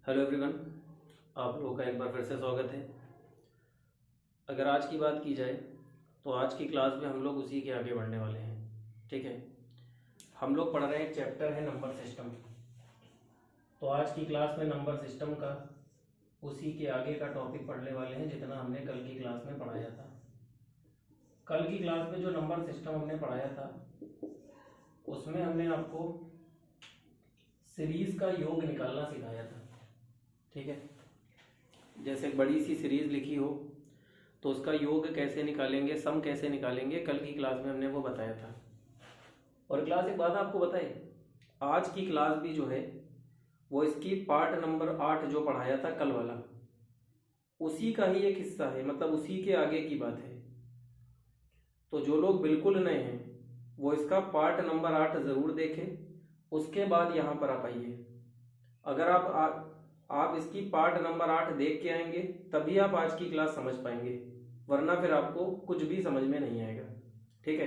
Hello everyone, आप लोगों का एक बार फिर से स्वागत है। अगर आज की बात की जाए तो आज की क्लास में हम लोग उसी के आगे बढ़ने वाले हैं। ठीक है, हम लोग पढ़ रहे हैं, चैप्टर है नंबर सिस्टम। तो आज की क्लास में नंबर सिस्टम का उसी के आगे का टॉपिक पढ़ने वाले हैं जितना हमने कल की क्लास में पढ़ाया था। कल की क्लास में जो नंबर सिस्टम हमने पढ़ाया था उसमें हमने आपको सीरीज का योग निकालना सिखाया था। ठीक है, जैसे बड़ी सी सीरीज लिखी हो तो उसका योग कैसे निकालेंगे, सम कैसे निकालेंगे, कल की क्लास में हमने वो बताया था। और क्लास एक बात आपको बताए, आज की क्लास भी जो है वो इसकी पार्ट नंबर 8 जो पढ़ाया था कल वाला, उसी का ही एक हिस्सा है, मतलब उसी के आगे की बात है। तो जो लोग बिल्कुल नए हैं वो इसका पार्ट नंबर 8 ज़रूर देखें, उसके बाद यहाँ पर आप आइए। अगर आप इसकी पार्ट नंबर 8 देख के आएंगे तभी आप आज की क्लास समझ पाएंगे, वरना फिर आपको कुछ भी समझ में नहीं आएगा। ठीक है,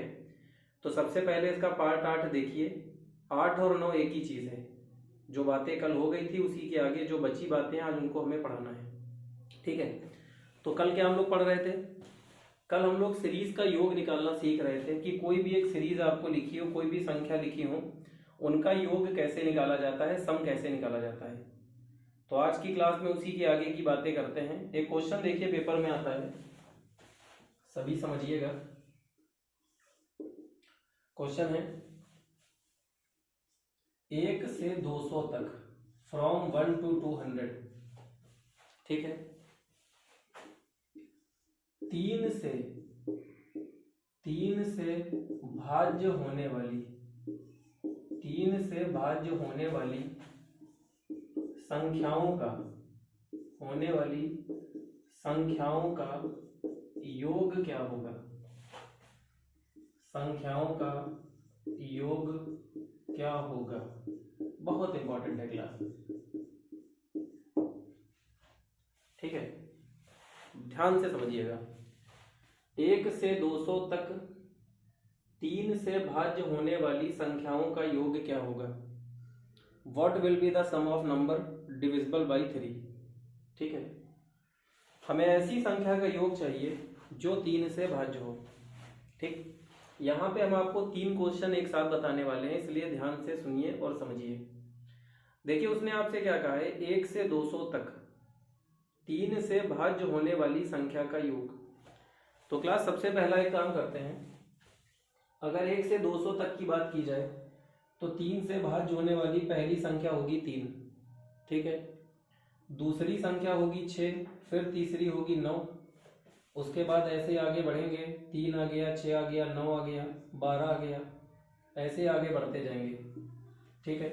तो सबसे पहले इसका पार्ट 8 देखिए। 8 और 9 एक ही चीज़ है। जो बातें कल हो गई थी उसी के आगे जो बची बातें आज उनको हमें पढ़ाना है। ठीक है, तो कल क्या हम लोग पढ़ रहे थे? कल हम लोग सीरीज का योग निकालना सीख रहे थे कि कोई भी एक सीरीज आपको लिखी हो, कोई भी संख्या लिखी हो, उनका योग कैसे निकाला जाता है, सम कैसे निकाला जाता है। तो आज की क्लास में उसी के आगे की बातें करते हैं। एक क्वेश्चन देखिए, पेपर में आता है, सभी समझिएगा। क्वेश्चन है 1 से 200 तक, फ्रॉम 1 to 200। ठीक है, 3 से भाज्य होने वाली, 3 से भाज्य होने वाली संख्याओं का, होने वाली संख्याओं का योग क्या होगा? संख्याओं का योग क्या होगा? बहुत इंपॉर्टेंट है क्लास। ठीक है, ध्यान से समझिएगा। 1 से 200 तक 3 से भाज्य होने वाली संख्याओं का योग क्या होगा? What will be the sum of number divisible by 3? ठीक है, हमें ऐसी संख्या का योग चाहिए जो 3 से भाज्य हो। ठीक, यहाँ पे हम आपको 3 क्वेश्चन एक साथ बताने वाले हैं, इसलिए ध्यान से सुनिए और समझिए। देखिए, उसने आपसे क्या कहा है, 1 से 200 तक 3 से भाज्य होने वाली संख्या का योग। तो क्लास सबसे पहला एक काम करते हैं, अगर 1 से 200 तक की बात की जाए तो 3 से भाज्य होने वाली पहली संख्या होगी 3। ठीक है, दूसरी संख्या होगी 6, फिर तीसरी होगी 9, उसके बाद ऐसे आगे बढ़ेंगे, 3 आ गया, 6 आ गया, 9 आ गया, 12 आ गया, ऐसे आगे बढ़ते जाएंगे। ठीक है,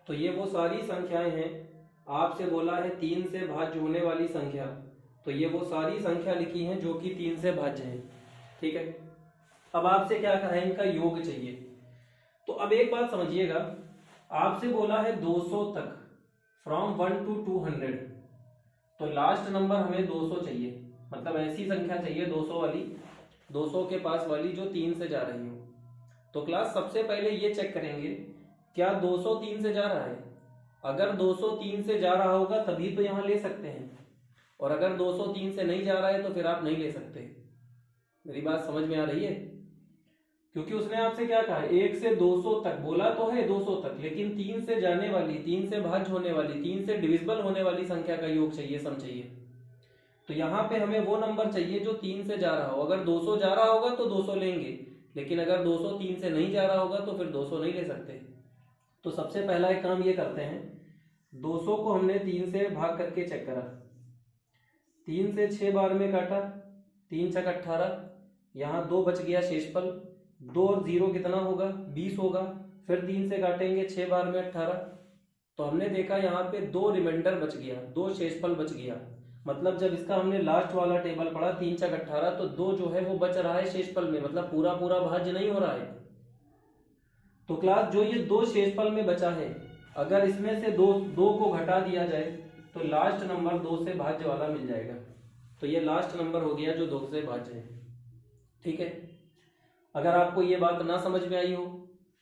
तो ये वो सारी संख्याएं हैं। आपसे बोला है 3 से भाज्य होने वाली संख्या, तो ये वो सारी संख्या लिखी हैं जो कि 3 से भाज्य हैं। ठीक है, अब आपसे क्या कहा है, इनका योग चाहिए। तो अब एक बात समझिएगा, आपसे बोला है 200 तक, फ्रॉम 1 to 200, तो लास्ट नंबर हमें 200 चाहिए, मतलब ऐसी संख्या चाहिए 200 वाली, 200 के पास वाली जो 3 से जा रही हो। तो क्लास सबसे पहले ये चेक करेंगे, क्या 200 3 से जा रहा है? अगर 200 3 से जा रहा होगा तभी तो यहाँ ले सकते हैं, और अगर 200 3 से नहीं जा रहा है तो फिर आप नहीं ले सकते। मेरी बात समझ में आ रही है? क्योंकि उसने आपसे क्या कहा, 1 से 200 तक बोला तो है, 200 तक, लेकिन 3 से जाने वाली, 3 से भाज्य होने वाली, 3 से डिविजिबल होने वाली संख्या का योग चाहिए, सम चाहिए। तो यहाँ पे हमें वो नंबर चाहिए जो 3 से जा रहा हो। अगर 200 जा रहा होगा तो 200 लेंगे, लेकिन अगर 200 3 से नहीं जा रहा होगा तो फिर 200 नहीं ले सकते। तो सबसे पहला एक काम ये करते हैं, 200 को हमने 3 से भाग करके चेक करा, 3 से 6 बार में काटा, 3 छक 18, यहाँ 2 बच गया शेषफल, 2 और 0 कितना होगा, 20 होगा। फिर 3 से काटेंगे 6 बार में 18, तो हमने देखा यहाँ पे 2 रिमाइंडर बच गया, 2 शेषफल बच गया। मतलब जब इसका हमने लास्ट वाला टेबल पढ़ा 3 छक 18, तो 2 जो है वो बच रहा है शेषफल में, मतलब पूरा पूरा भाज्य नहीं हो रहा है। तो क्लास जो ये 2 शेषफल में बचा है, अगर इसमें से 2 को घटा दिया जाए तो लास्ट नंबर 2 से भाज्य वाला मिल जाएगा। तो ये लास्ट नंबर हो गया जो 2 से भाज्य है। ठीक है, अगर आपको ये बात ना समझ में आई हो,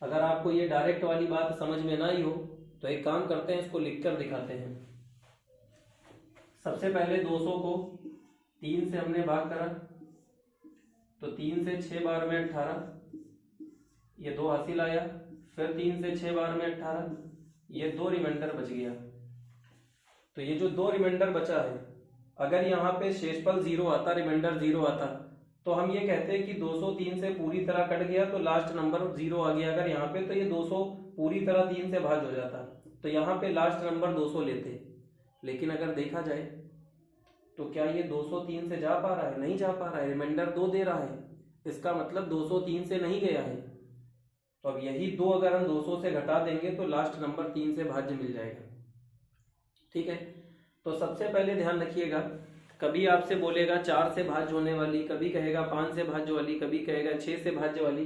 अगर आपको ये डायरेक्ट वाली बात समझ में ना आई हो, तो एक काम करते हैं, इसको लिख कर दिखाते हैं। सबसे पहले 200 को 3 से हमने भाग करा, तो 3 से 6 बार में 18, ये 2 हासिल आया। फिर 3 से 6 बार में 18, ये 2 रिमाइंडर बच गया। तो ये जो 2 रिमाइंडर बचा है, अगर यहाँ पे शेषफल 0 आता, रिमाइंडर 0 आता, तो हम ये कहते हैं कि 200 3 से पूरी तरह कट गया तो लास्ट नंबर 0 आ गया। अगर यहाँ पे तो ये 200 पूरी तरह 3 से भाज्य हो जाता, तो यहाँ पे लास्ट नंबर 200 लेते। लेकिन अगर देखा जाए तो क्या ये 200 3 से जा पा रहा है? नहीं जा पा रहा है, रिमाइंडर 2 दे रहा है। इसका मतलब 200 3 से नहीं गया है। तो अब यही 2 अगर हम 200 से घटा देंगे तो लास्ट नंबर 3 से भाज्य मिल जाएगा। ठीक है, तो सबसे पहले ध्यान रखिएगा, कभी आपसे बोलेगा 4 से भाज्य होने वाली, कभी कहेगा 5 से भाज्य वाली, कभी कहेगा 6 से भाज्य वाली।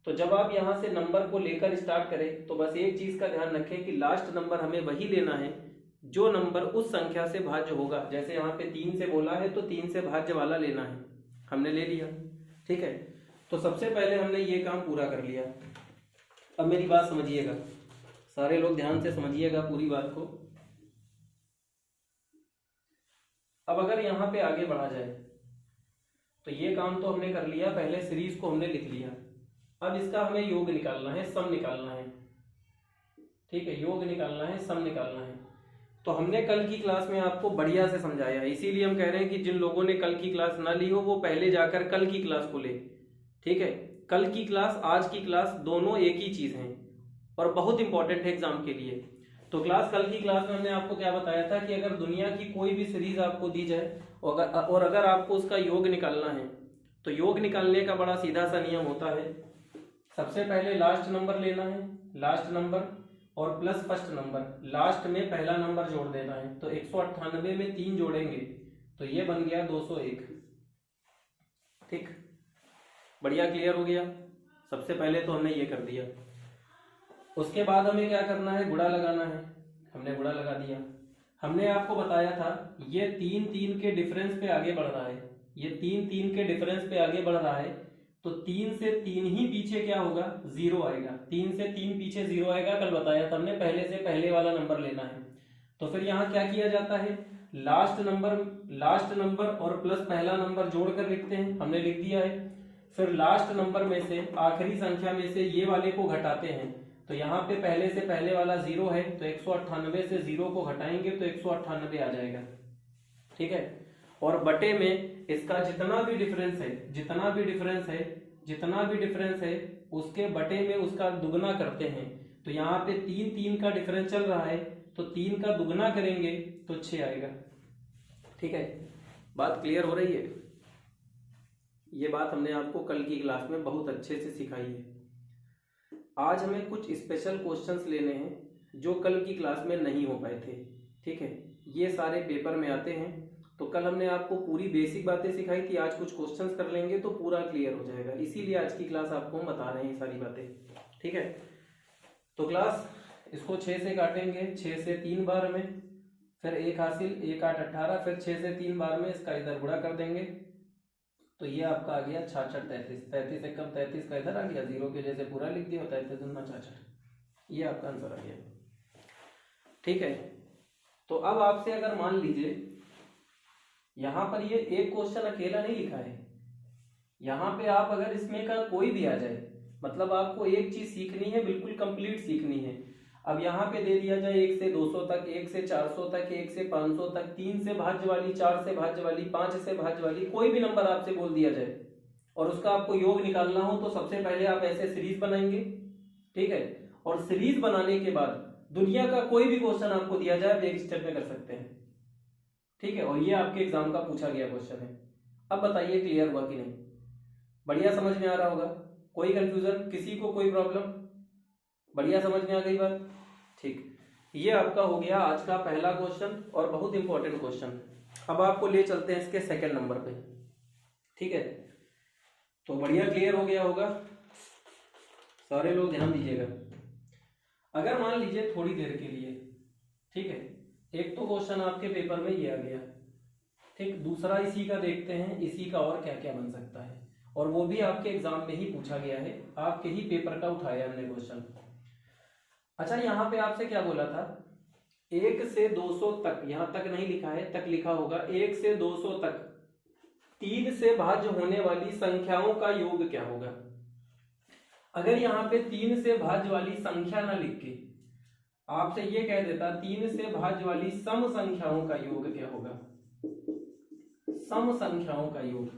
तो जब आप यहाँ से नंबर को लेकर स्टार्ट करें तो बस एक चीज का ध्यान रखें कि लास्ट नंबर हमें वही लेना है जो नंबर उस संख्या से भाज्य होगा। जैसे यहाँ पे 3 से बोला है तो 3 से भाज्य वाला लेना है, हमने ले लिया। ठीक है, तो सबसे पहले हमने ये काम पूरा कर लिया। अब मेरी बात समझिएगा, सारे लोग ध्यान से समझिएगा पूरी बात को। अब अगर यहाँ पे आगे बढ़ा जाए तो ये काम तो हमने कर लिया, पहले सीरीज को हमने लिख लिया। अब इसका हमें योग निकालना है, सम निकालना है। ठीक है, योग निकालना है, सम निकालना है। तो हमने कल की क्लास में आपको बढ़िया से समझाया, इसीलिए हम कह रहे हैं कि जिन लोगों ने कल की क्लास ना ली हो वो पहले जाकर कल की क्लास को ले। ठीक है, कल की क्लास आज की क्लास दोनों एक ही चीज हैं और बहुत इंपॉर्टेंट है एग्जाम के लिए। तो कल की क्लास में हमने आपको क्या बताया था कि अगर दुनिया की कोई भी सीरीज आपको दी जाए और अगर आपको उसका योग निकालना है तो योग निकालने का बड़ा सीधा सा नियम होता है। सबसे पहले लास्ट नंबर लेना है, लास्ट नंबर और प्लस फर्स्ट नंबर, लास्ट में पहला नंबर जोड़ देना है। तो 198 में 3 जोड़ेंगे तो ये बन गया 201। ठीक, बढ़िया, क्लियर हो गया। सबसे पहले तो हमने ये कर दिया। उसके बाद हमें क्या करना है? गुणा लगाना है। हमने गुणा लगा दिया। हमने आपको बताया था ये 3 3 के डिफरेंस पे आगे बढ़ रहा है, ये 3 3 के डिफरेंस पे आगे बढ़ रहा है। तो 3 से 3 ही पीछे क्या होगा? 0 आएगा। 3 से 3 पीछे 0 आएगा, कल बताया था हमने, पहले से पहले वाला नंबर लेना है। तो फिर यहाँ क्या किया जाता है? लास्ट नंबर और प्लस पहला नंबर जोड़कर लिखते हैं, हमने लिख दिया है। फिर लास्ट नंबर में से आखिरी संख्या में से ये वाले को घटाते हैं। तो यहाँ पे पहले से पहले वाला 0 है तो 198 से 0 को घटाएंगे तो 198 आ जाएगा। ठीक है, और बटे में इसका जितना भी डिफरेंस है उसके बटे में उसका दुगना करते हैं। तो यहाँ पे 3 3 का डिफरेंस चल रहा है तो 3 का दुगना करेंगे तो 6 आएगा। ठीक है, बात क्लियर हो रही है? ये बात हमने आपको कल की क्लास में बहुत अच्छे से सिखाई है। आज हमें कुछ स्पेशल क्वेश्चंस लेने हैं जो कल की क्लास में नहीं हो पाए थे। ठीक है, ये सारे पेपर में आते हैं। तो कल हमने आपको पूरी बेसिक बातें सिखाई थी, आज कुछ क्वेश्चंस कर लेंगे तो पूरा क्लियर हो जाएगा। इसीलिए आज की क्लास आपको हम बता रहे हैं ये सारी बातें। ठीक है, तो क्लास इसको 6 से काटेंगे, 6 से 3 बार में, फिर 1 हासिल, 1 8 18, फिर 6 से 3 बार में इसका इधर गुणा कर देंगे तो ये आपका आ गया 66 33। 33 से कम 33 का इधर आ गया, 0 के जैसे पूरा लिख दिया, 33 दूना 66, ये आपका आंसर आ गया। ठीक है, तो अब आपसे अगर मान लीजिए यहां पर ये एक क्वेश्चन अकेला नहीं लिखा है, यहां पे आप अगर इसमें का कोई भी आ जाए, मतलब आपको एक चीज सीखनी है, बिल्कुल कंप्लीट सीखनी है। अब यहाँ पे दे दिया जाए 1 से 200 तक, 1 से 400 तक, 1 से 500 तक, 3 से भाज्य वाली, 4 से भाज्य वाली, 5 से भाज्य वाली, कोई भी नंबर आपसे बोल दिया जाए और उसका आपको योग निकालना हो तो सबसे पहले आप ऐसे सीरीज बनाएंगे। ठीक है, और सीरीज बनाने के बाद दुनिया का कोई भी क्वेश्चन आपको दिया जाए आप एक स्टेप में कर सकते हैं। ठीक है, और ये आपके एग्जाम का पूछा गया क्वेश्चन है। अब बताइए क्लियर हुआ कि नहीं? बढ़िया समझ में आ रहा होगा? कोई कंफ्यूजन, किसी को कोई प्रॉब्लम? बढ़िया समझ में आ गई बात? ठीक, ये आपका हो गया आज का पहला क्वेश्चन और बहुत इंपॉर्टेंट क्वेश्चन। अब आपको ले चलते हैं इसके सेकंड नंबर पे। ठीक है, तो बढ़िया क्लियर हो गया होगा, सारे लोग ध्यान दीजिएगा। अगर मान लीजिए थोड़ी देर के लिए, ठीक है, एक तो क्वेश्चन आपके पेपर में ये आ गया, ठीक, दूसरा इसी का देखते हैं, इसी का और क्या क्या बन सकता है, और वो भी आपके एग्जाम में ही पूछा गया है, आपके ही पेपर का उठाया हमने क्वेश्चन। अच्छा, यहाँ पे आपसे क्या बोला था 1 से 200 तक, यहां तक नहीं लिखा है, तक लिखा होगा, 1 से 200 तक 3 से भाज्य होने वाली संख्याओं का योग क्या होगा। अगर यहाँ पे 3 से भाज्य वाली संख्या ना लिख के आपसे ये कह देता 3 से भाज्य वाली सम संख्याओं का योग क्या होगा, सम संख्याओं का योग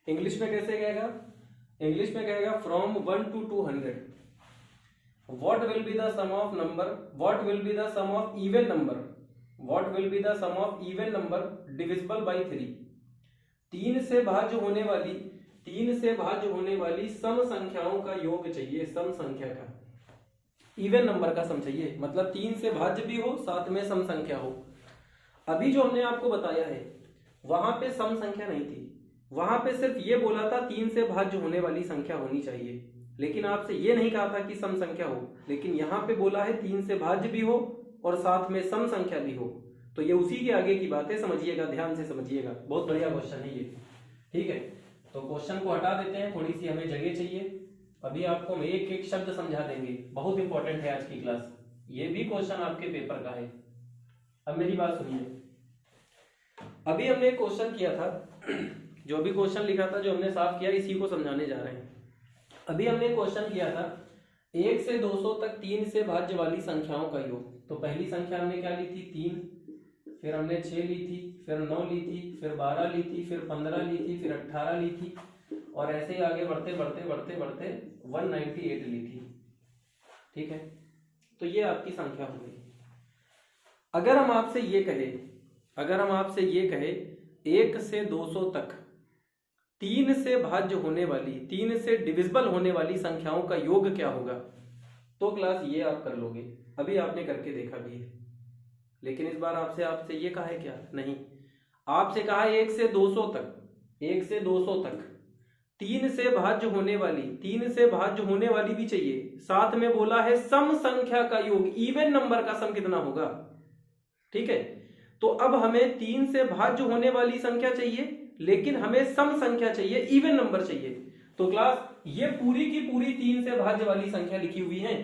इंग्लिश में कैसे कहेगा, इंग्लिश में कहेगा from 1 to 200 what will be the sum of number, what will be the sum of even number, what will be the sum of even number divisible by 3। 3 से भाज्य होने वाली, 3 से भाज्य होने वाली सम संख्याओं का योग चाहिए, सम संख्या का, इवन नंबर का सम चाहिए, मतलब 3 से भाज्य भी हो साथ में सम संख्या हो। अभी जो हमने आपको बताया है वहां पे सम संख्या नहीं थी, वहां पे सिर्फ ये बोला था 3 से भाज्य होने वाली संख्या होनी चाहिए, लेकिन आपसे ये नहीं कहा था कि सम संख्या हो, लेकिन यहाँ पे बोला है 3 से भाज्य भी हो और साथ में सम संख्या भी हो, तो ये उसी के आगे की बात है, समझिएगा, ध्यान से समझिएगा, बहुत बढ़िया क्वेश्चन है ये। ठीक है, तो क्वेश्चन को हटा देते हैं, थोड़ी सी हमें जगह चाहिए। अभी आपको हम एक एक शब्द समझा देंगे, बहुत इंपॉर्टेंट है आज की क्लास, ये भी क्वेश्चन आपके पेपर का है। अब मेरी बात सुनिए, अभी हमने एक क्वेश्चन किया था, जो भी क्वेश्चन लिखा था, जो हमने साफ किया, इसी को समझाने जा रहे हैं। अभी हमने क्वेश्चन किया था 1 से 200 तक 3 से भाज्य वाली संख्याओं का योग। तो पहली संख्या हमने क्या ली थी, 3, फिर हमने 6 ली थी, फिर 9 ली थी, फिर 12 ली थी, फिर 15 ली थी, फिर 18 ली थी, और ऐसे ही आगे बढ़ते बढ़ते बढ़ते बढ़ते 198 ली थी। ठीक है, तो ये आपकी संख्या हो गई। अगर हम आपसे ये कहे, अगर हम आपसे ये कहे 1 से 200 तक 3 से भाज्य होने वाली, 3 से डिविजिबल होने वाली संख्याओं का योग क्या होगा, तो क्लास ये आप कर लोगे, अभी आपने करके देखा भी है, लेकिन इस बार आपसे ये कहा है क्या, नहीं, आपसे कहा है 1 से 200 तक, 1 से 200 तक 3 से भाज्य होने वाली, 3 से भाज्य होने वाली भी चाहिए, साथ में बोला है सम संख्या का योग, इवन नंबर का सम कितना होगा। ठीक है, तो अब हमें 3 से भाज्य होने वाली संख्या चाहिए, लेकिन हमें सम संख्या चाहिए, इवन नंबर चाहिए। तो क्लास ये पूरी की पूरी 3 से भाज्य वाली संख्या लिखी हुई है,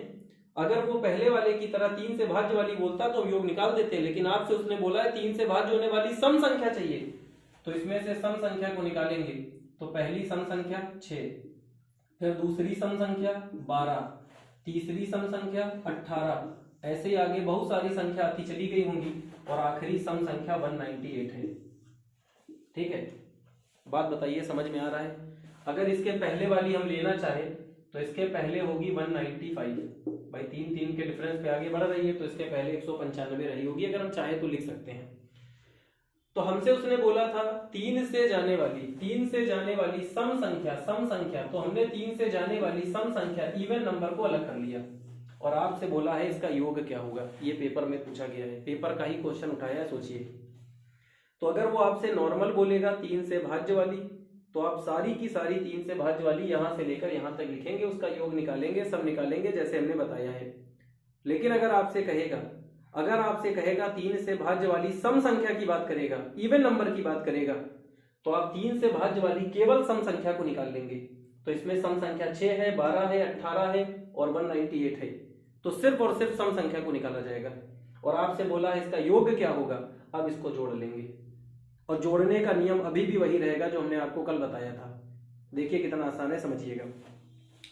अगर वो पहले वाले की तरह 3 से भाज्य वाली बोलता तो योग निकाल देते, लेकिन आपसे उसने बोला है 3 से भाज्य होने वाली सम संख्या चाहिए, तो इसमें से सम संख्या को निकालेंगे। तो पहली सम संख्या 6, फिर दूसरी सम संख्या 12, तीसरी सम संख्या 18, ऐसे ही आगे बहुत सारी संख्या आती चली गई होंगी, और आखिरी सम संख्या 198 है। ठीक है, बात बताइए, समझ में आ रहा है। अगर इसके पहले वाली हम लेना चाहे तो इसके पहले होगी 195, भाई 3 के डिफरेंस पे आगे बढ़ रही है, तो इसके पहले 195 रही होगी, अगर हम चाहे तो लिख सकते हैं। तो हमसे उसने बोला था 3 से जाने वाली, 3 से जाने वाली सम संख्या, तो हमने 3 से जाने वाली सम संख्या, इवन नंबर को अलग कर लिया, और आपसे बोला है इसका योग क्या होगा। ये पेपर में पूछा गया है, पेपर का ही क्वेश्चन उठाया है, सोचिए। तो अगर वो आपसे नॉर्मल बोलेगा 3 से भाज्य वाली, तो आप सारी की सारी 3 से भाज्य वाली यहां से लेकर यहां तक लिखेंगे, उसका योग निकालेंगे, सब निकालेंगे जैसे हमने बताया है। लेकिन अगर आपसे कहेगा 3 से भाज्य वाली सम संख्या की बात करेगा, इवन नंबर की बात करेगा, तो आप 3 से भाज्य वाली केवल सम संख्या को निकाल लेंगे। तो इसमें सम संख्या 6 है, 12 है, 18 है और 198 है, तो सिर्फ और सिर्फ सम संख्या को निकाला जाएगा। और आपसे बोला है इसका योग क्या होगा, अब इसको जोड़ लेंगे, और जोड़ने का नियम अभी भी वही रहेगा जो हमने आपको कल बताया था। देखिए कितना आसान है, समझिएगा।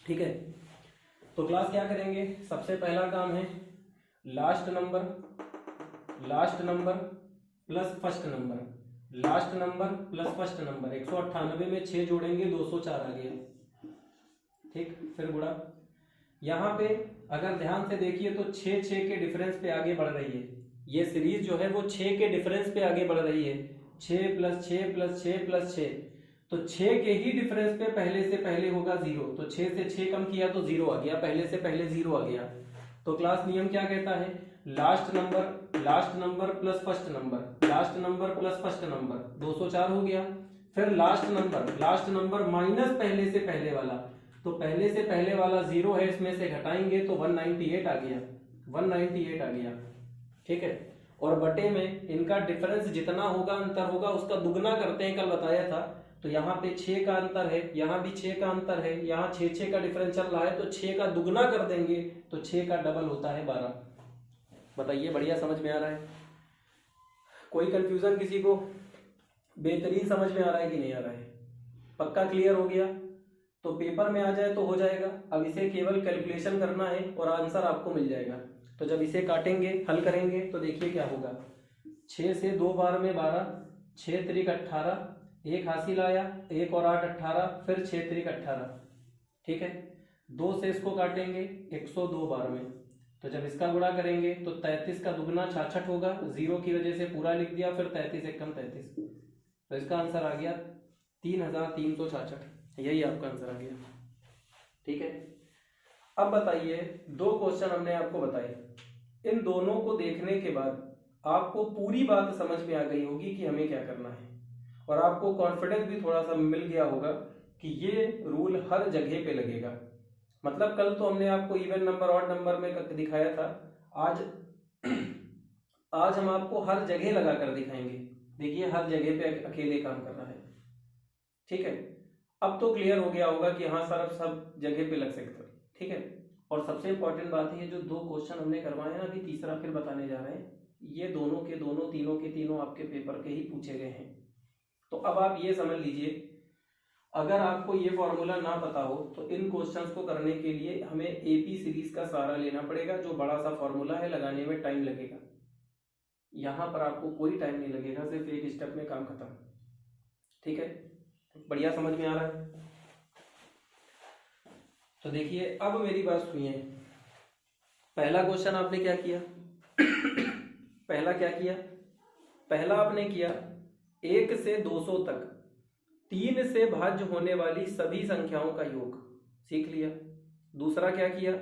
ठीक है, तो क्लास क्या करेंगे, सबसे पहला काम है last number plus first number, last number plus first number. 198 में 6 जोड़ेंगे, 204 आ गया। ठीक, फिर गुणा, यहाँ पे अगर ध्यान से देखिए तो 6 के डिफरेंस पे आगे बढ़ रही है, ये सीरीज जो है वो 6 के डिफरेंस पे आगे बढ़ रही है, 6 + 6 + 6 + 6, तो 6 के ही डिफरेंस पे पहले से पहले होगा 0, तो 6 से 6 कम किया तो 0 आ गया, पहले से पहले 0 आ गया। तो क्लास नियम क्या कहता है, last number plus first number, last number plus first number, 204 हो गया। फिर लास्ट नंबर माइनस पहले से पहले वाला, तो पहले से पहले वाला 0 है, इसमें से घटाएंगे तो 198 आ गया, 198 आ गया। ठीक है, और बटे में इनका डिफरेंस जितना होगा, अंतर होगा, उसका दुगना करते हैं, कल बताया था। तो यहाँ पे 6 का अंतर है, यहाँ भी 6 का अंतर है, यहाँ 6 का डिफरेंस चल रहा है, तो 6 का दुगना कर देंगे तो 6 का डबल होता है 12। बताइए, बढ़िया समझ में आ रहा है? कोई कंफ्यूजन किसी को? बेहतरीन समझ में आ रहा है कि नहीं आ रहा है? पक्का क्लियर हो गया? तो पेपर में आ जाए तो हो जाएगा। अब इसे केवल कैलकुलेशन करना है और आंसर आपको मिल जाएगा। तो जब इसे काटेंगे, हल करेंगे, तो देखिए क्या होगा। 6 से 2 बार में 12, 6 त्रिक 18, एक हासिल आया, 1 और 8 18, फिर 6 त्रिक 18। ठीक है, 2 से इसको काटेंगे 102 बार में, तो जब इसका गुणा करेंगे तो 33 का दुगना 66 होगा, 0 की वजह से पूरा लिख दिया, फिर 33 एकम 33, तो इसका आंसर आ गया 3366। यही आपका आंसर आ गया। ठीक है, अब बताइए, 2 क्वेश्चन हमने आपको बताए, इन दोनों को देखने के बाद आपको पूरी बात समझ में आ गई होगी कि हमें क्या करना है, और आपको कॉन्फिडेंस भी थोड़ा सा मिल गया होगा कि ये रूल हर जगह पे लगेगा। मतलब कल तो हमने आपको इवन नंबर ऑड नंबर में दिखाया था, आज आज हम आपको हर जगह लगा कर दिखाएंगे। देखिए, हर जगह पे अकेले काम कर रहा है। ठीक है, अब तो क्लियर हो गया होगा कि हाँ सर, अब सब जगह पे लग सकता है। ठीक है, और सबसे इंपॉर्टेंट बात है, ये जो 2 क्वेश्चन हमने करवाए ना, अभी तीसरा फिर बताने जा रहे हैं, ये दोनों के दोनों, तीनों के तीनों आपके पेपर के ही पूछे गए हैं। तो अब आप ये समझ लीजिए, अगर आपको ये फॉर्मूला ना पता हो तो इन क्वेश्चंस को करने के लिए हमें एपी सीरीज का सहारा लेना पड़ेगा, जो बड़ा सा फॉर्मूला है, लगाने में टाइम लगेगा। यहां पर आपको कोई टाइम नहीं लगेगा, सिर्फ एक स्टेप में काम खत्म। ठीक है, बढ़िया समझ में आ रहा है? तो देखिए, अब मेरी बात सुनिए। पहला क्वेश्चन आपने क्या किया? पहला क्या किया? पहला आपने किया 1 से 200 तक 3 से भाज्य होने वाली सभी संख्याओं का योग, सीख लिया। दूसरा क्या किया?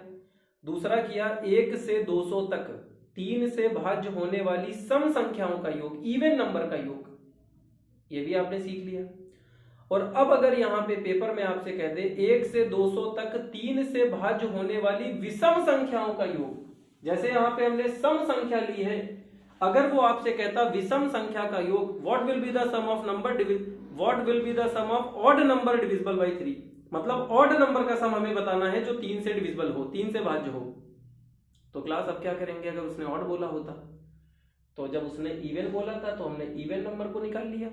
दूसरा किया 1 से 200 तक 3 से भाज्य होने वाली सम संख्याओं का योग, इवन नंबर का योग, ये भी आपने सीख लिया। और अब अगर यहां पे पेपर में आपसे कह दे 1 से 200 तक 3 से भाज्य होने वाली विषम संख्याओं का योग, जैसे यहां पे हमने सम संख्या ली है, अगर वो आपसे कहता विषम संख्या का योग, what will be the sum of number what will be the sum of odd number divisible by 3, मतलब ऑड नंबर का सम हमें बताना है जो 3 से डिविजिबल हो, 3 से भाज्य हो। तो क्लास अब क्या करेंगे, अगर उसने ऑड बोला होता, तो जब उसने इवन बोला था तो हमने इवन नंबर को निकाल लिया।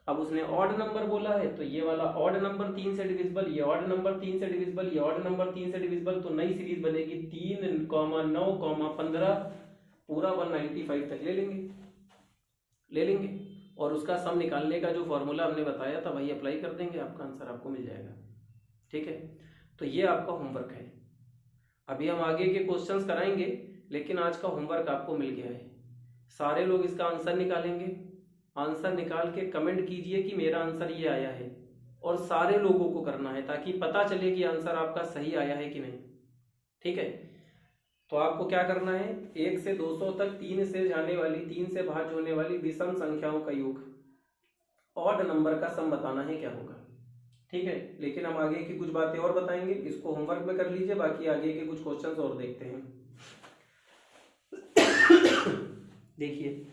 अब उसने ऑड नंबर बोला है तो ये वाला ऑड नंबर 3 से डिविजिबल, ये ऑड नंबर 3 से डिविजिबल, ये ऑड नंबर 3 से डिविजिबल, तो नई सीरीज बनेगी 3, 9, 15, पूरा 195 तक ले लेंगे और उसका सम निकालने का जो फॉर्मूला हमने बताया था वही अप्लाई कर देंगे, आपका आंसर आपको मिल जाएगा। ठीक है, तो ये आपका होमवर्क है। अभी हम आगे के क्वेश्चंस कराएंगे, लेकिन आज का होमवर्क आपको मिल गया है। सारे लोग इसका आंसर निकालेंगे, आंसर निकाल के कमेंट कीजिए कि मेरा आंसर ये आया है, और सारे लोगों को करना है ताकि पता चले कि आंसर आपका सही आया है कि नहीं। ठीक है, तो आपको क्या करना है, 1 से 200 तक 3 से जाने वाली, 3 से भाज्य होने वाली विषम संख्याओं का योग, ऑड नंबर का सम बताना है क्या होगा। ठीक है, लेकिन हम आगे की कुछ बातें और बताएंगे, इसको होमवर्क में कर लीजिए, बाकी आगे के कुछ क्वेश्चंस और देखते हैं। देखिए,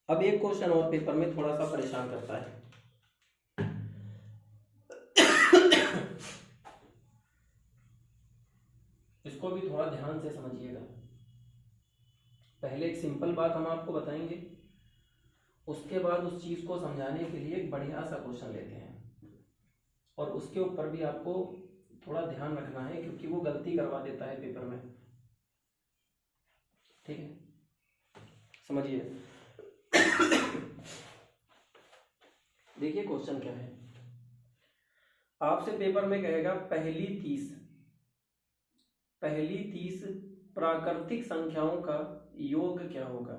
अब एक क्वेश्चन और पेपर में थोड़ा सा परेशान करता है। इसको भी थोड़ा ध्यान से समझिएगा। पहले एक सिंपल बात हम आपको बताएंगे, उसके बाद उस चीज को समझाने के लिए एक बढ़िया सा क्वेश्चन लेते हैं, और उसके ऊपर भी आपको थोड़ा ध्यान रखना है क्योंकि वो गलती करवा देता है पेपर में। ठीक है, समझिए। देखिए क्वेश्चन क्या है, आपसे पेपर में कहेगा पहली 30 प्राकृतिक संख्याओं का योग क्या होगा।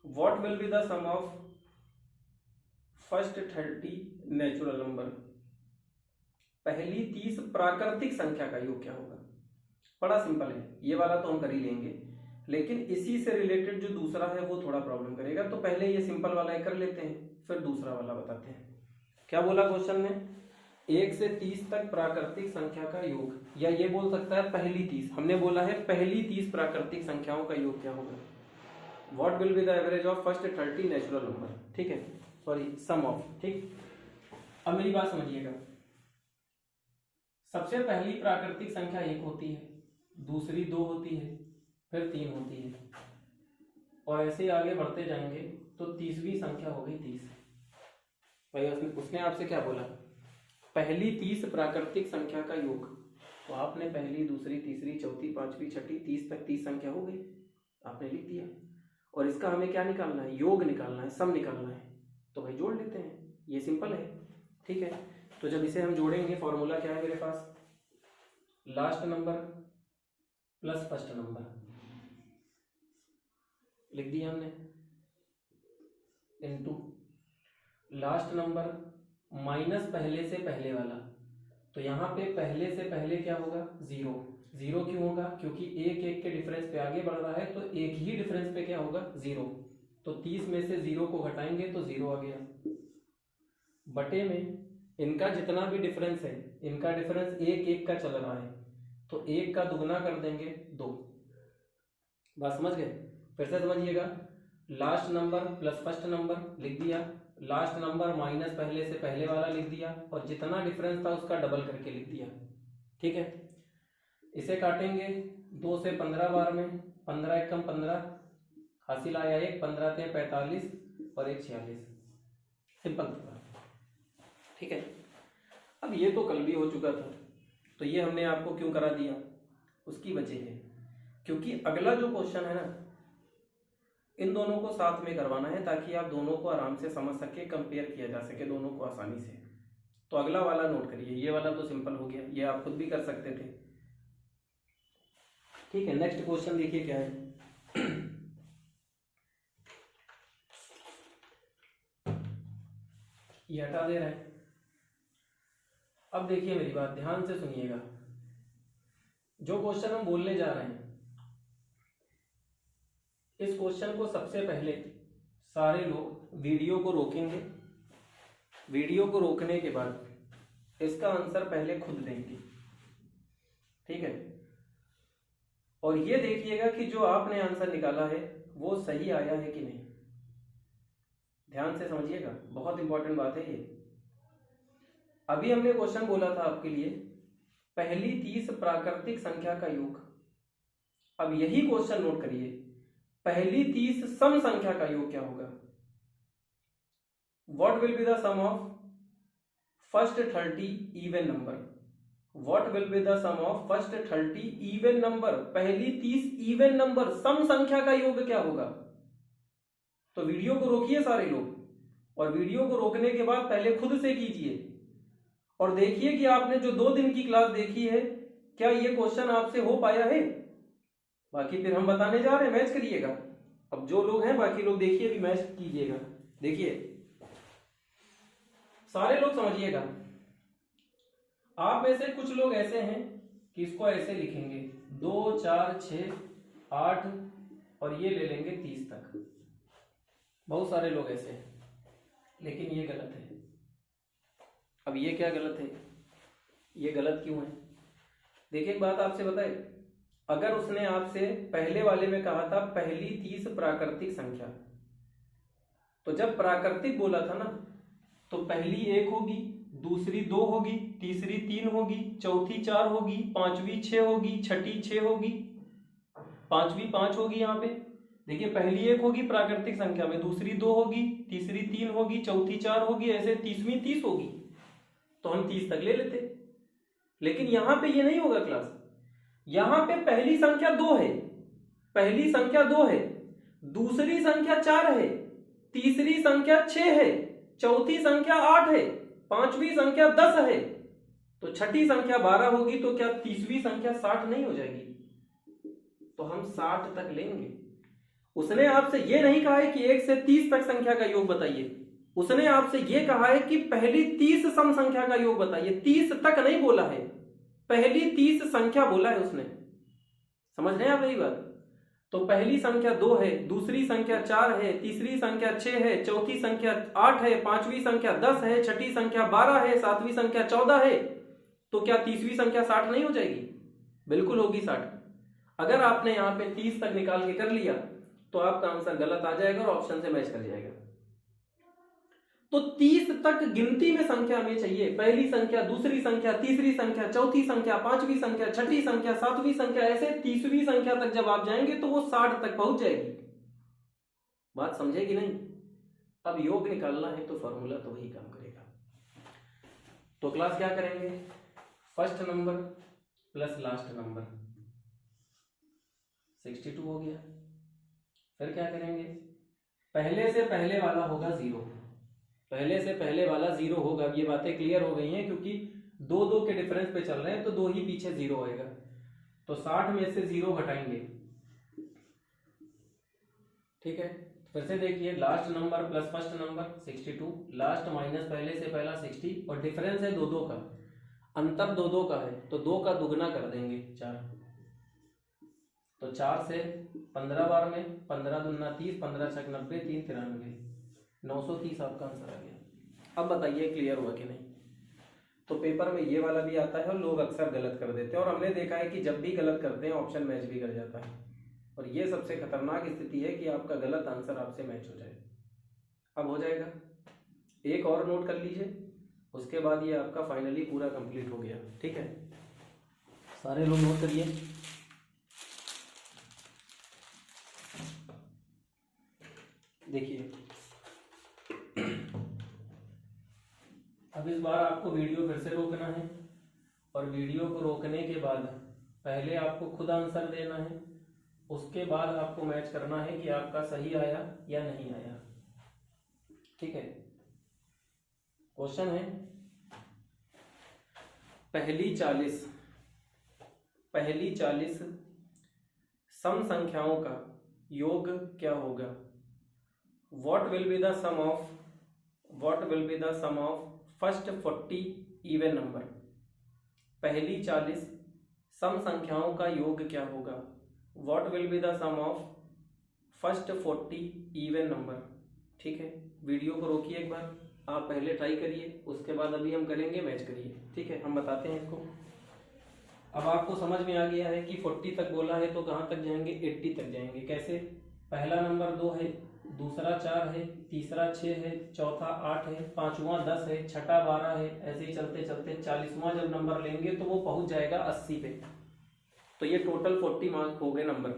What will be the sum of first 30 natural number. पहली 30 प्राकृतिक संख्या का योग क्या होगा। बड़ा सिंपल है, ये वाला तो हम कर ही लेंगे, लेकिन इसी से रिलेटेड जो दूसरा है वो थोड़ा प्रॉब्लम करेगा, तो पहले ये सिंपल वाला कर लेते हैं, फिर दूसरा वाला बताते हैं। क्या बोला क्वेश्चन में, 1 से 30 तक प्राकृतिक संख्या का योग, या ये बोल सकता है पहली 30, हमने बोला है पहली 30 प्राकृतिक संख्याओं का योग क्या होगा। What will be the average of first 30 natural number. ठीक है, सॉरी सम ऑफ। ठीक, अब मेरी बात समझिएगा। सबसे पहली प्राकृतिक संख्या 1 होती है, दूसरी 2 होती है, फिर 3 होती है, और ऐसे ही आगे बढ़ते जाएंगे तो 30वीं संख्या हो गई 30। भाई उसने आपसे क्या बोला, पहली 30 प्राकृतिक संख्या का योग, तो आपने पहली, दूसरी, तीसरी, चौथी, पांचवी, छठी, 30 तक 30 संख्या हो गई, आपने लिख दिया। और इसका हमें क्या निकालना है, योग निकालना है, सम निकालना है, तो भाई जोड़ लेते हैं, ये सिंपल है। ठीक है, तो जब इसे हम जोड़ेंगे, फॉर्मूला क्या है मेरे पास, last number plus first number, लिख दिया हमने, इनटू लास्ट नंबर माइनस पहले से पहले वाला, तो यहाँ पे पहले से पहले क्या होगा, 0। 0 क्यों होगा, क्योंकि एक एक के डिफरेंस पे आगे बढ़ रहा है, तो एक ही डिफरेंस पे क्या होगा, 0। तो 30 में से 0 को घटाएंगे तो 0 आ गया, बटे में इनका जितना भी डिफरेंस है, इनका डिफरेंस एक एक का चल रहा है, तो एक का दुगना कर देंगे 2। बात समझ गए, फिर से समझिएगा, last number plus first number लिख दिया, लास्ट नंबर माइनस पहले से पहले वाला लिख दिया, और जितना डिफरेंस था उसका डबल करके लिख दिया। ठीक है, इसे काटेंगे 2 से 15 बार में, 15 एकम 15, हासिल आया 1, 15 × 45 और 1 46, सिंपल था। ठीक है, अब ये तो कल भी हो चुका था, तो ये हमने आपको क्यों करा दिया, उसकी वजह है क्योंकि अगला जो क्वेश्चन है ना, इन दोनों को साथ में करवाना है ताकि आप दोनों को आराम से समझ सके, कंपेयर किया जा सके दोनों को आसानी से। तो अगला वाला नोट करिए, ये वाला तो सिंपल हो गया, ये आप खुद भी कर सकते थे। ठीक है, नेक्स्ट क्वेश्चन देखिए क्या है। ये हटा दे रहे हैं। अब देखिए मेरी बात ध्यान से सुनिएगा, जो क्वेश्चन हम बोलने जा रहे हैं, इस क्वेश्चन को सबसे पहले सारे लोग वीडियो को रोकेंगे, वीडियो को रोकने के बाद इसका आंसर पहले खुद देंगे। ठीक है, और ये देखिएगा कि जो आपने आंसर निकाला है वो सही आया है कि नहीं, ध्यान से समझिएगा, बहुत इंपॉर्टेंट बात है ये। अभी हमने क्वेश्चन बोला था आपके लिए, पहली 30 प्राकृतिक संख्या का योग। अब यही क्वेश्चन नोट करिए, पहली 30 सम संख्या का योग क्या होगा, what will be the sum of first 30 even number, what will be the sum of first 30 even number, पहली 30 इवन नंबर सम संख्या का योग क्या होगा। तो वीडियो को रोकिए सारे लोग, और वीडियो को रोकने के बाद पहले खुद से कीजिए और देखिए कि आपने जो 2 दिन की क्लास देखी है, क्या ये क्वेश्चन आपसे हो पाया है। बाकी फिर हम बताने जा रहे हैं, मैच करिएगा। अब जो लोग हैं बाकी लोग देखिए भी मैच कीजिएगा। देखिए सारे लोग समझिएगा, आप में से कुछ लोग ऐसे हैं कि इसको ऐसे लिखेंगे 2 4 6 8 और ये ले लेंगे 30 तक, बहुत सारे लोग ऐसे हैं, लेकिन ये गलत है। अब ये क्या गलत है, ये गलत क्यों है, देखिए एक बात आपसे बताए, अगर उसने आपसे पहले वाले में कहा था पहली 30 प्राकृतिक संख्या, तो जब प्राकृतिक बोला था ना, तो पहली 1 होगी, दूसरी 2 होगी, तीसरी 3 होगी, चौथी 4 होगी, पांचवी 6 होगी, छठी 6 होगी, पांचवी 5 होगी। यहाँ पे देखिए पहली 1 होगी प्राकृतिक संख्या में, दूसरी 2 होगी, तीसरी 3 होगी, चौथी 4 होगी, ऐसे 30वीं 30 होगी, तो हम 30 तक ले लेते। लेकिन यहां पे ये नहीं होगा क्लास, यहां पे पहली संख्या 2 है, पहली संख्या 2 है, दूसरी संख्या 4 है, तीसरी संख्या 6 है, चौथी संख्या 8 है, पांचवी संख्या 10 है, तो छठी संख्या 12 होगी, तो क्या 30वीं संख्या 60 नहीं हो जाएगी, तो हम 60 तक लेंगे। उसने आपसे ये नहीं कहा है कि 1 से 30 तक संख्या का योग बताइए, उसने आपसे यह कहा है कि पहली 30 सम संख्या का योग बताइए, 30 तक नहीं बोला है, पहली 30 संख्या बोला है उसने, समझ रहे हैं आप यही बात। तो पहली संख्या 2 है, दूसरी संख्या 4 है, तीसरी संख्या 6 है, चौथी संख्या 8 है, पांचवी संख्या 10 है, छठी संख्या 12 है, सातवीं संख्या 14 है, तो क्या 30वीं संख्या 60 नहीं हो जाएगी, बिल्कुल होगी 60। अगर आपने यहाँ पे 30 तक निकाल के कर लिया तो आपका आंसर गलत आ जाएगा और ऑप्शन से मैच कर जाएगा। तो 30 तक गिनती में संख्या हमें चाहिए। पहली संख्या, दूसरी संख्या, तीसरी संख्या, चौथी संख्या, पांचवी संख्या, छठी संख्या, सातवीं संख्या, ऐसे 30वीं संख्या तक जब आप जाएंगे तो वो 60 तक पहुंच जाएगी। बात समझे कि नहीं? अब योग निकालना है तो फॉर्मूला तो वही काम करेगा। तो क्लास क्या करेंगे, first number plus last number 62 हो गया। फिर क्या करेंगे, पहले से पहले वाला होगा 0, पहले से पहले वाला 0 होगा। ये बातें क्लियर हो गई हैं, क्योंकि 2 के डिफरेंस पे चल रहे हैं तो 2 ही पीछे 0 आएगा। तो 60 में से 0 घटाएंगे, ठीक है। फिर से देखिए, last number plus first number 62, last minus पहले से पहला 60, और डिफरेंस है 2 का, अंतर 2 का है, तो 2 का दुगना कर देंगे 4। तो 4 से 15 बार में 15 दूना 30, 15 छक 90, 3 93, 930 आपका आंसर आ गया। अब बताइए क्लियर हुआ कि नहीं? तो पेपर में ये वाला भी आता है और लोग अक्सर गलत कर देते हैं, और हमने देखा है कि जब भी गलत करते हैं ऑप्शन मैच भी कर जाता है, और ये सबसे खतरनाक स्थिति है कि आपका गलत आंसर आपसे मैच हो जाए। अब हो जाएगा, एक और नोट कर लीजिए, उसके बाद ये आपका फाइनली पूरा कंप्लीट हो गया, ठीक है। सारे लोग नोट करिए। देखिए, अब इस बार आपको वीडियो फिर से रोकना है, और वीडियो को रोकने के बाद पहले आपको खुद आंसर देना है, उसके बाद आपको मैच करना है कि आपका सही आया या नहीं आया, ठीक है। क्वेश्चन है, पहली 40 सम संख्याओं का योग क्या होगा? What will be the sum of first 40 even number? पहली 40 सम संख्याओं का योग क्या होगा? What will be the sum of first 40 even number? ठीक है, वीडियो को रोकिए एक बार, आप पहले ट्राई करिए, उसके बाद अभी हम करेंगे मैच करिए, ठीक है। हम बताते हैं इसको। अब आपको समझ में आ गया है कि 40 तक बोला है तो कहाँ तक जाएंगे, 80 तक जाएंगे। कैसे? पहला नंबर 2 है, दूसरा 4 है, तीसरा 6 है, चौथा 8 है, पांचवा 10 है, छठा 12 है, ऐसे ही चलते चलते 40वां जब नंबर लेंगे तो वो पहुंच जाएगा 80 पे। तो ये टोटल 40 मार्क हो गए नंबर।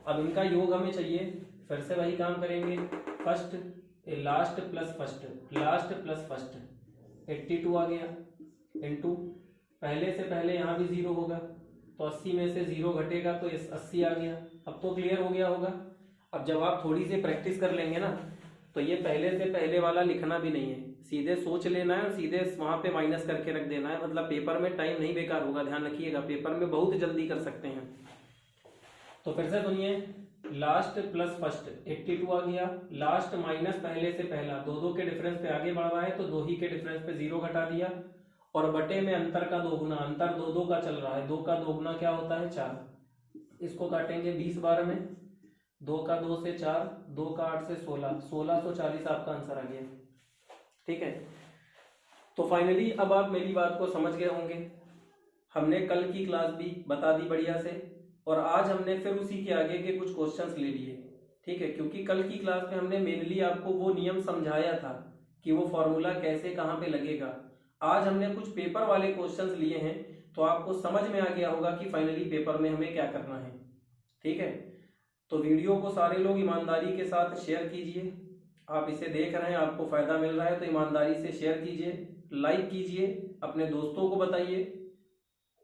अब इनका योग हमें चाहिए, फिर से वही काम करेंगे, फर्स्ट लास्ट प्लस फर्स्ट 82 आ गया, इनटू पहले से पहले यहाँ भी 0 होगा, तो 80 में से 0 घटेगा तो 80 आ गया। अब तो क्लियर हो गया होगा। अब जब आप थोड़ी सी प्रैक्टिस कर लेंगे ना, तो ये पहले से पहले वाला लिखना भी नहीं है, सीधे सोच लेना है और सीधे वहां पे माइनस करके रख देना है। मतलब पेपर में टाइम नहीं बेकार होगा, ध्यान रखिएगा, पेपर में बहुत जल्दी कर सकते हैं। तो फिर से सुनिए, लास्ट प्लस फर्स्ट 82 आ गया, लास्ट माइनस पहले से पहला, 2 के डिफरेंस पे आगे बढ़ रहा है तो 2 ही के डिफरेंस पे 0 घटा दिया, और बटे में अंतर का दोगुना, अंतर 2 का चल रहा है, 2 का दोगुना क्या होता है 4, इसको काटेंगे 20 बार में, 2 का 2 से 4, 2 का 8 से 16, 1640 आपका आंसर आ गया, ठीक है। तो फाइनली अब आप मेरी बात को समझ गए होंगे। हमने कल की क्लास भी बता दी बढ़िया से, और आज हमने फिर उसी के आगे के कुछ क्वेश्चंस ले लिए, ठीक है। क्योंकि कल की क्लास में हमने मेनली आपको वो नियम समझाया था कि वो फॉर्मूला कैसे कहाँ पे लगेगा। आज हमने कुछ पेपर वाले क्वेश्चंस लिए हैं, तो आपको समझ में आ गया होगा कि फाइनली पेपर में हमें क्या करना है, ठीक है। तो वीडियो को सारे लोग ईमानदारी के साथ शेयर कीजिए। आप इसे देख रहे हैं, आपको फायदा मिल रहा है तो ईमानदारी से शेयर कीजिए, लाइक कीजिए, अपने दोस्तों को बताइए,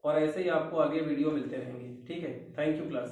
और ऐसे ही आपको आगे वीडियो मिलते रहेंगे, ठीक है। Thank you class.